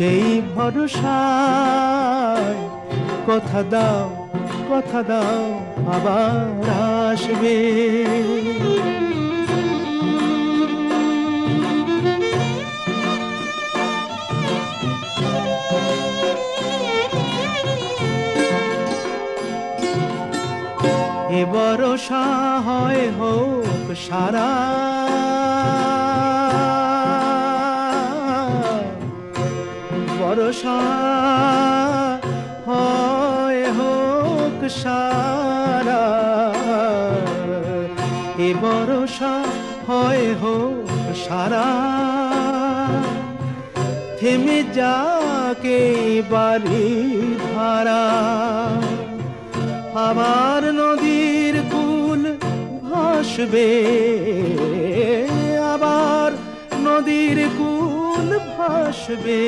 সেই ভরসায় কথা দাও আবার আসবে। এ ভরসা হয় হোক সারা, ভরসা হয় হোক সারা, এ ভরসা হয় হোক সারা। থেমে যাকে বাড়ি ধারা, আবার নদীর কূল ভাসবে, আবার নদীর কূল ভাসবে।